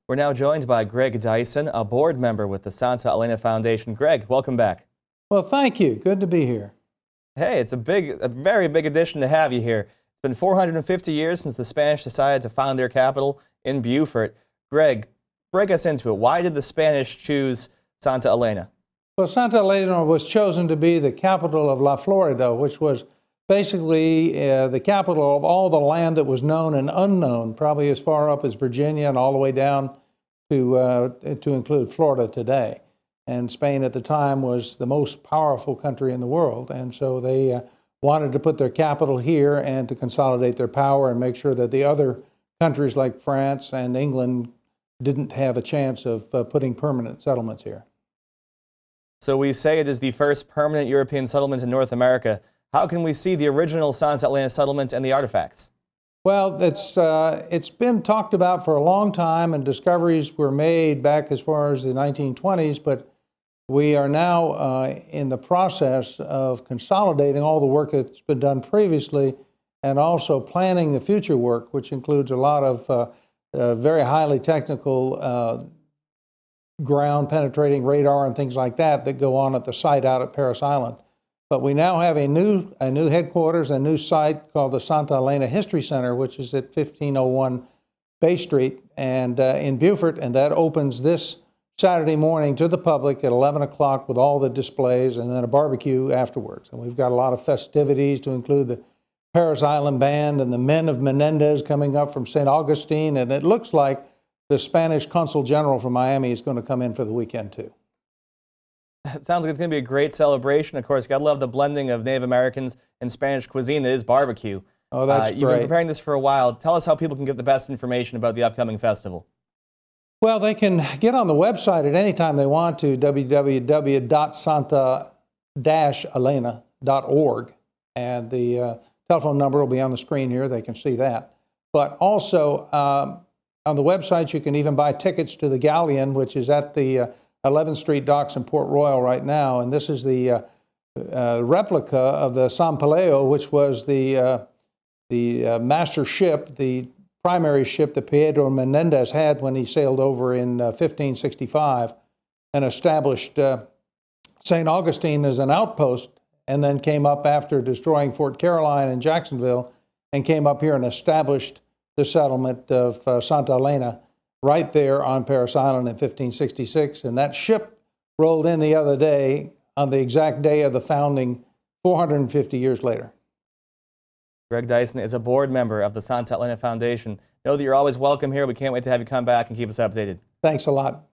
We're now joined by Greg Dyson, a board member with the Santa Elena Foundation. Greg, welcome back. Well, thank you. Good to be here. Hey, it's a very big addition to have you here. It's been 450 years since the Spanish decided to found their capital in Beaufort. Greg, break us into it. Why did the Spanish choose Santa Elena? Well, Santa Elena was chosen to be the capital of La Florida, which was basically the capital of all the land that was known and unknown, probably as far up as Virginia and all the way down to include Florida today. And Spain at the time was the most powerful country in the world, and so they wanted to put their capital here and to consolidate their power and make sure that the other countries like France and England didn't have a chance of putting permanent settlements here. So we say it is the first permanent European settlement in North America. How can we see the original Santa Elena settlement and the artifacts? Well, it's been talked about for a long time, and discoveries were made back as far as the 1920s, but we are now in the process of consolidating all the work that's been done previously and also planning the future work, which includes a lot of very highly technical ground-penetrating radar and things like that go on at the site out at Parris Island. But we now have a new headquarters, a new site called the Santa Elena History Center, which is at 1501 Bay Street and in Beaufort, and that opens this Saturday morning to the public at 11 o'clock with all the displays and then a barbecue afterwards. And we've got a lot of festivities to include the Parris Island Band and the Men of Menendez coming up from St. Augustine, and it looks like the Spanish Consul General from Miami is going to come in for the weekend too. It sounds like it's going to be a great celebration. Of course, you got to love the blending of Native Americans and Spanish cuisine that is barbecue. Oh, that's great. You've been preparing this for a while. Tell us how people can get the best information about the upcoming festival. Well, they can get on the website at any time they want to, www.santa-elena.org, and the telephone number will be on the screen here. They can see that. But also, on the website, you can even buy tickets to the Galleon, which is at the 11th Street docks in Port Royal right now, and this is the replica of the San Peleo, which was the master ship, the primary ship that Pedro Menendez had when he sailed over in 1565 and established St. Augustine as an outpost, and then came up after destroying Fort Caroline and Jacksonville and came up here and established the settlement of Santa Elena right there on Parris Island in 1566. And that ship rolled in the other day on the exact day of the founding 450 years later. Greg Dyson is a board member of the Santa Elena Foundation. Know that you're always welcome here. We can't wait to have you come back and keep us updated. Thanks a lot.